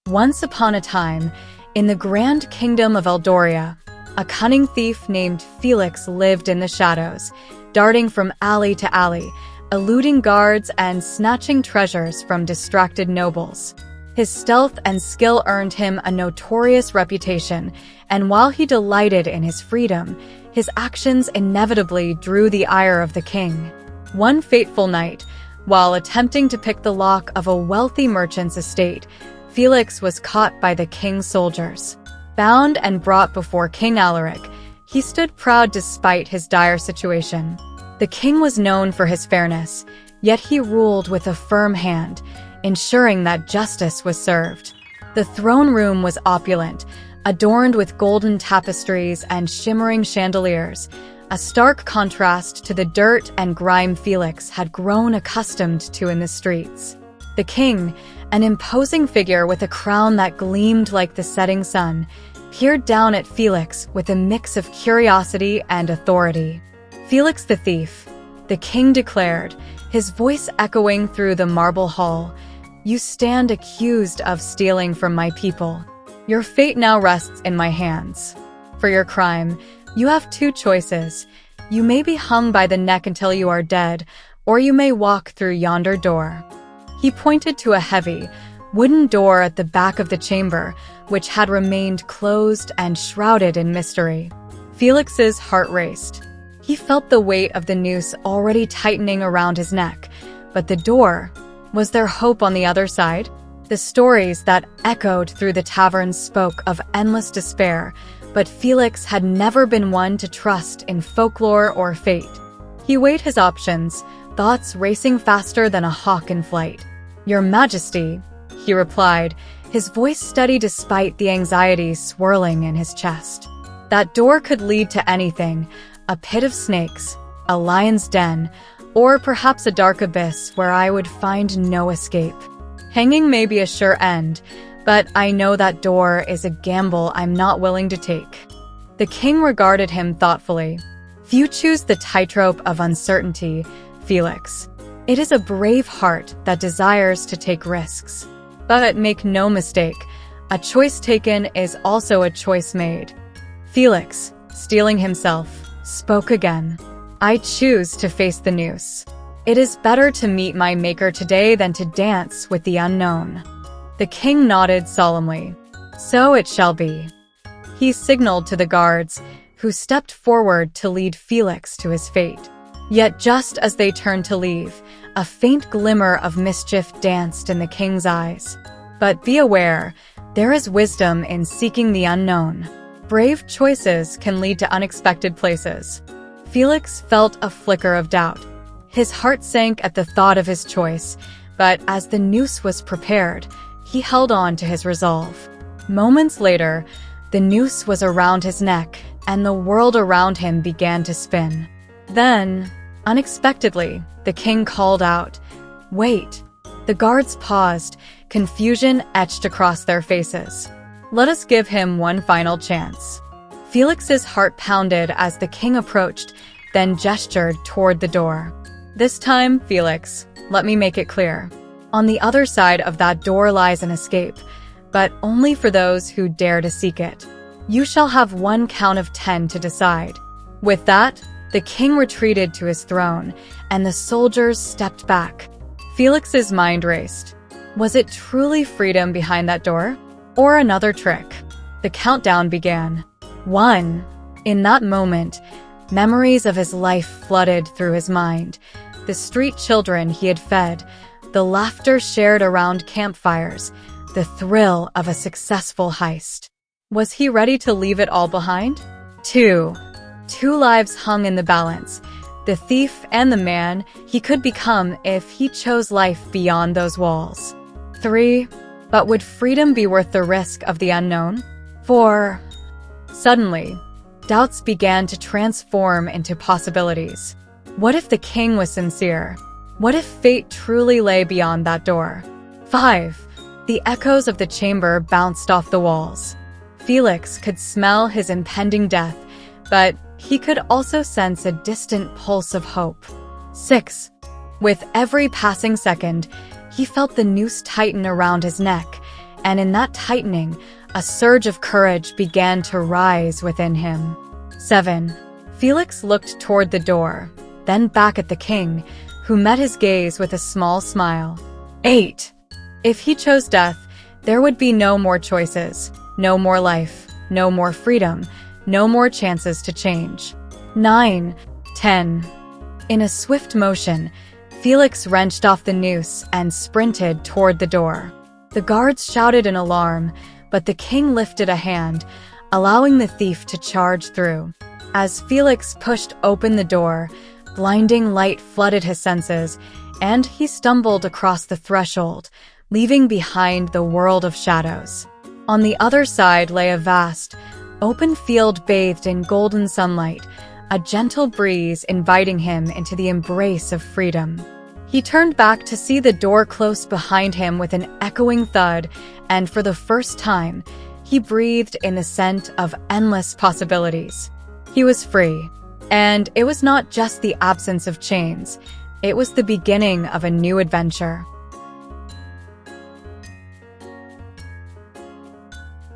Once upon a time, in the grand kingdom of Eldoria, a cunning thief named Felix lived in the shadows, darting from alley to alley, eluding guards and snatching treasures from distracted nobles. His stealth and skill earned him a notorious reputation, and while he delighted in his freedom, his actions inevitably drew the ire of the king. One fateful night, while attempting to pick the lock of a wealthy merchant's estate, Felix was caught by the king's soldiers. Bound and brought before King Alaric, he stood proud despite his dire situation. The king was known for his fairness, yet he ruled with a firm hand, ensuring that justice was served. The throne room was opulent, adorned with golden tapestries and shimmering chandeliers, a stark contrast to the dirt and grime Felix had grown accustomed to in the streets. The king, an imposing figure with a crown that gleamed like the setting sun, peered down at Felix with a mix of curiosity and authority. "Felix the thief," the king declared, his voice echoing through the marble hall, "you stand accused of stealing from my people. Your fate now rests in my hands. For your crime, you have two choices. You may be hung by the neck until you are dead, or you may walk through yonder door." He pointed to a heavy, wooden door at the back of the chamber, which had remained closed and shrouded in mystery. Felix's heart raced. He felt the weight of the noose already tightening around his neck, but the door, was there hope on the other side? The stories that echoed through the taverns spoke of endless despair, but Felix had never been one to trust in folklore or fate. He weighed his options, thoughts racing faster than a hawk in flight. "Your Majesty," he replied, his voice steady despite the anxiety swirling in his chest. "That door could lead to anything, a pit of snakes, a lion's den, or perhaps a dark abyss where I would find no escape. Hanging may be a sure end, but I know that door is a gamble I'm not willing to take." The king regarded him thoughtfully. "Few choose the tightrope of uncertainty, Felix. It is a brave heart that desires to take risks. But make no mistake, a choice taken is also a choice made." Felix, steeling himself, spoke again. "I choose to face the noose. It is better to meet my maker today than to dance with the unknown." The king nodded solemnly. "So it shall be." He signaled to the guards, who stepped forward to lead Felix to his fate. Yet just as they turned to leave, a faint glimmer of mischief danced in the king's eyes. "But be aware, there is wisdom in seeking the unknown. Brave choices can lead to unexpected places." Felix felt a flicker of doubt. His heart sank at the thought of his choice, but as the noose was prepared, he held on to his resolve. Moments later, the noose was around his neck, and the world around him began to spin. Then, unexpectedly, the king called out, "Wait!" The guards paused, confusion etched across their faces. "Let us give him one final chance." Felix's heart pounded as the king approached, then gestured toward the door. "This time, Felix, let me make it clear. On the other side of that door lies an escape, but only for those who dare to seek it. You shall have one count of 10 to decide." With that, the king retreated to his throne, and the soldiers stepped back. Felix's mind raced. Was it truly freedom behind that door? Or another trick? The countdown began. 1. In that moment, memories of his life flooded through his mind. The street children he had fed, the laughter shared around campfires, the thrill of a successful heist. Was he ready to leave it all behind? 2. Two lives hung in the balance, the thief and the man he could become if he chose life beyond those walls. 3. But would freedom be worth the risk of the unknown? 4. Suddenly, doubts began to transform into possibilities. What if the king was sincere? What if fate truly lay beyond that door? 5. The echoes of the chamber bounced off the walls. Felix could smell his impending death, but he could also sense a distant pulse of hope. 6. With every passing second, he felt the noose tighten around his neck, and in that tightening, a surge of courage began to rise within him. 7. Felix looked toward the door, then back at the king, who met his gaze with a small smile. 8. If he chose death, there would be no more choices, no more life, no more freedom, no more chances to change. 9. 10. In a swift motion, Felix wrenched off the noose and sprinted toward the door. The guards shouted in alarm, but the king lifted a hand, allowing the thief to charge through. As Felix pushed open the door, blinding light flooded his senses, and he stumbled across the threshold, leaving behind the world of shadows. On the other side lay a vast, open field bathed in golden sunlight, a gentle breeze inviting him into the embrace of freedom. He turned back to see the door close behind him with an echoing thud, and for the first time, he breathed in the scent of endless possibilities. He was free, and it was not just the absence of chains, it was the beginning of a new adventure.